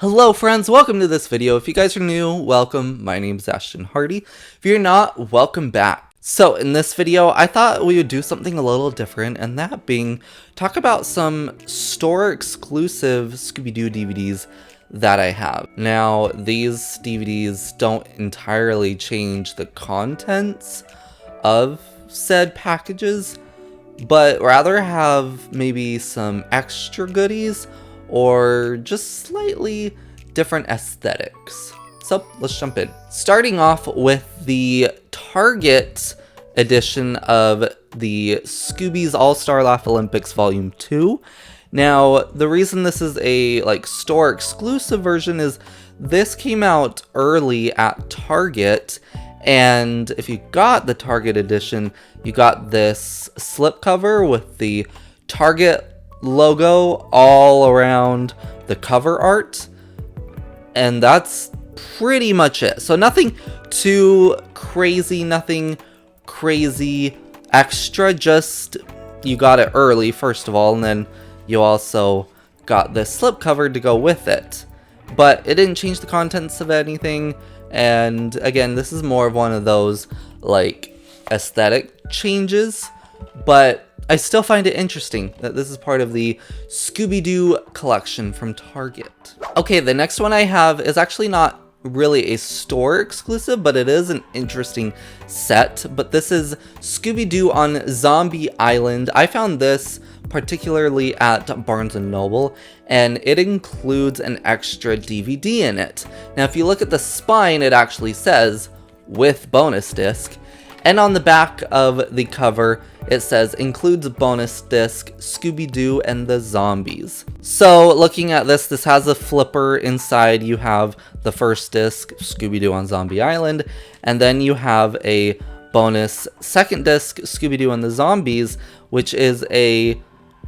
Hello friends, welcome to this video. If you guys are new, welcome. My name is Ashton Hardy. If you're not, welcome back. So in this video, I thought we would do something a little different, and that being talk about some store exclusive Scooby-Doo DVDs that I have. Now, these DVDs don't entirely change the contents of said packages, but rather have maybe some extra goodies or just slightly different aesthetics. So let's jump in. Starting off with the Target edition of the Scooby's All-Star Laugh Olympics Volume 2. Now, the reason this is a store exclusive version is this came out early at Target, and if you got the Target edition, you got this slipcover with the Target logo all around the cover art, and that's pretty much it. So nothing too crazy, nothing crazy extra, just you got it early first of all, and then you also got this slipcover to go with it. But it didn't change the contents of anything, and again, this is more of one of those aesthetic changes, but I still find it interesting that this is part of the Scooby-Doo collection from Target. Okay, the next one I have is actually not really a store exclusive, but it is an interesting set. But this is Scooby-Doo on Zombie Island. I found this particularly at Barnes & Noble, and it includes an extra DVD in it. Now, if you look at the spine, it actually says, with bonus disc. And on the back of the cover, it says, includes bonus disc, Scooby-Doo and the Zombies. So looking at this, this has a flipper inside. You have the first disc, Scooby-Doo on Zombie Island, and then you have a bonus second disc, Scooby-Doo and the Zombies, which is a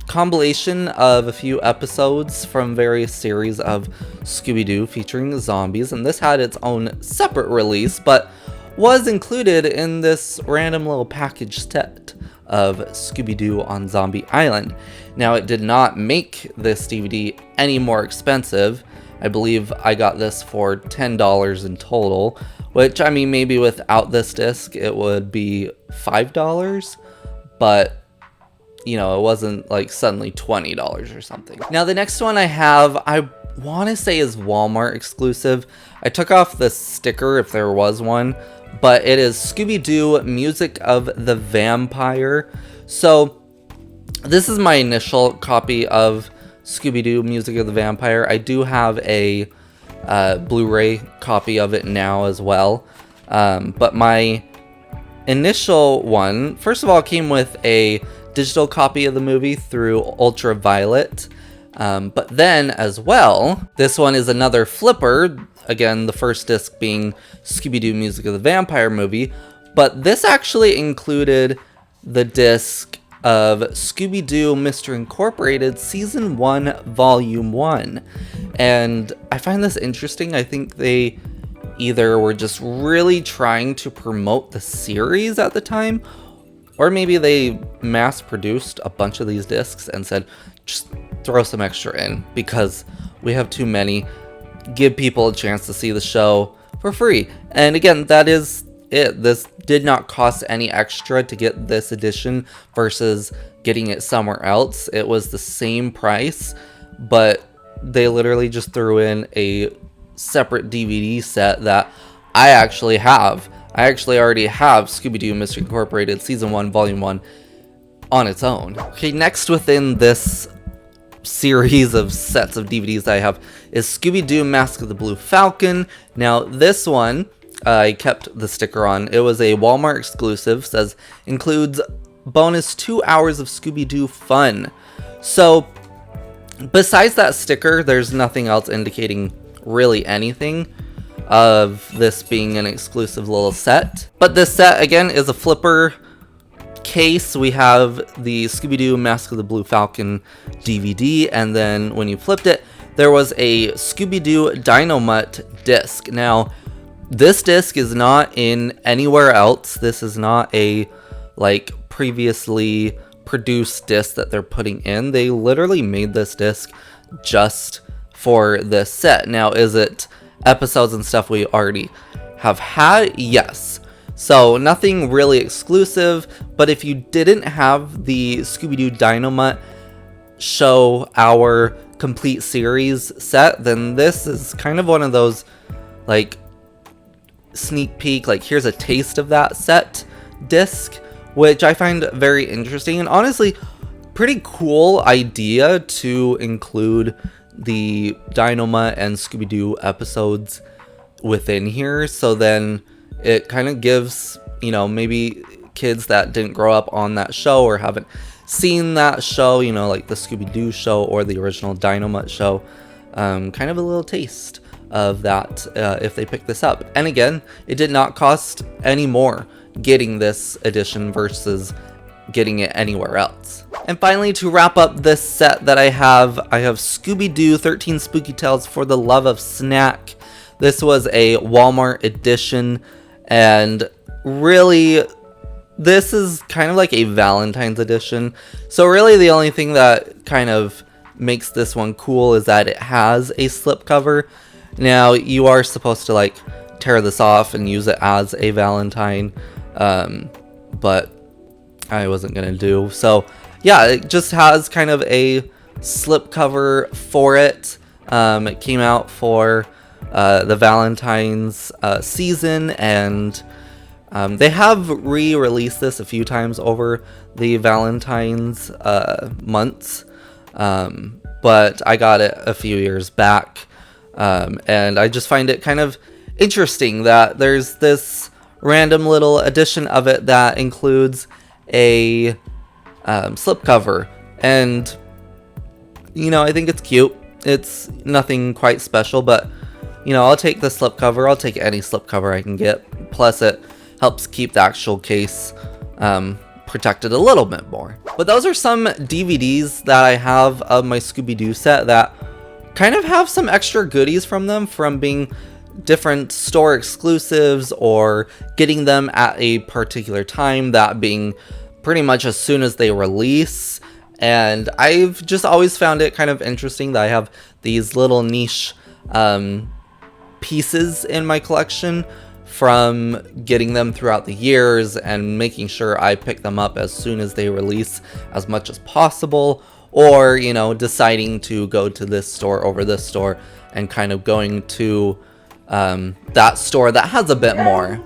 compilation of a few episodes from various series of Scooby-Doo featuring the zombies. And this had its own separate release, but was included in this random little package set of Scooby-Doo on Zombie Island. Now, it did not make this DVD any more expensive. I believe I got this for $10 in total, which, I mean, maybe without this disc it would be $5, but you know, it wasn't suddenly $20 or something. Now, the next one I have, I want to say is Walmart exclusive. I took off the sticker if there was one, but it is Scooby-Doo Music of the Vampire. So this is my initial copy of Scooby-Doo Music of the Vampire. I do have a Blu-ray copy of it now as well. But my initial one, first of all, came with a digital copy of the movie through Ultraviolet. But then as well, this one is another flipper. Again, the first disc being Scooby-Doo Music of the Vampire movie, but this actually included the disc of Scooby-Doo Mr. Incorporated Season 1, Volume 1. And I find this interesting. I think they either were just really trying to promote the series at the time, or maybe they mass-produced a bunch of these discs and said, just throw some extra in because we have too many. Give people a chance to see the show for free. And again, that is it. This did not cost any extra to get this edition versus getting it somewhere else. It was the same price, but they literally just threw in a separate DVD set that I actually have. I actually already have Scooby-Doo Mr. Incorporated Season 1, Volume 1 on its own. Okay, next within this series of sets of DVDs that I have is Scooby-Doo Mask of the Blue Falcon. Now, this one, I kept the sticker on. It was a Walmart exclusive. Says, includes bonus 2 hours of Scooby-Doo fun. So, besides that sticker, there's nothing else indicating really anything of this being an exclusive little set. But this set, again, is a flipper case. We have the Scooby-Doo Mask of the Blue Falcon DVD, and then when you flipped it, there was a Scooby-Doo Dynamite disc. Now, this disc is not in anywhere else. This is not a previously produced disc that they're putting in. They literally made this disc just for this set. Now, is it episodes and stuff we already have had? Yes. So nothing really exclusive, but if you didn't have the Scooby-Doo Dynamite Show Our Complete Series set, then this is kind of one of those, like, sneak peek, like, here's a taste of that set disc, which I find very interesting, and honestly, pretty cool idea to include the Dynamite and Scooby-Doo episodes within here. So then it kind of gives, you know, maybe kids that didn't grow up on that show or haven't seen that show, you know, like the Scooby-Doo show or the original Dynamite show, kind of a little taste of that if they pick this up. And again, it did not cost any more getting this edition versus getting it anywhere else. And finally, to wrap up this set that I have Scooby-Doo 13 Spooky Tales for the Love of Snack. This was a Walmart edition, and really, this is kind of like a Valentine's edition. So really the only thing that kind of makes this one cool is that it has a slipcover. Now, you are supposed to like tear this off and use it as a Valentine, but I wasn't gonna do. So yeah, it just has kind of a slipcover for it. It came out for the Valentine's season, and they have re-released this a few times over the Valentine's months, but I got it a few years back, and I just find it kind of interesting that there's this random little edition of it that includes a slipcover, and you know, I think it's cute. It's nothing quite special, but you know, I'll take the slipcover. I'll take any slipcover I can get. Plus, it helps keep the actual case protected a little bit more. But those are some DVDs that I have of my Scooby-Doo set that kind of have some extra goodies from them, from being different store exclusives or getting them at a particular time, that being pretty much as soon as they release. And I've just always found it kind of interesting that I have these little niche pieces in my collection, from getting them throughout the years and making sure I pick them up as soon as they release as much as possible, or, you know, deciding to go to this store over this store and kind of going to that store that has a bit more.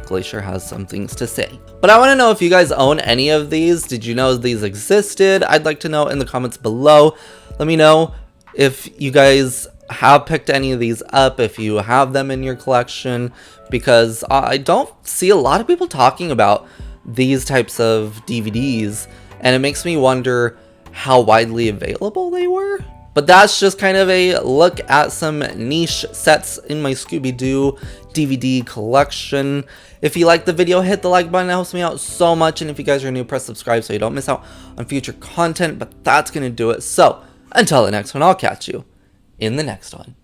Glacier has some things to say. But I want to know if you guys own any of these. Did you know these existed? I'd like to know in the comments below. Let me know if you guys have picked any of these up, if you have them in your collection, because I don't see a lot of people talking about these types of DVDs, and it makes me wonder how widely available they were. But that's just kind of a look at some niche sets in my Scooby-Doo DVD collection. If you liked the video, hit the like button. It helps me out so much. And if you guys are new, press subscribe so you don't miss out on future content. But that's going to do it. So until the next one, I'll catch you in the next one.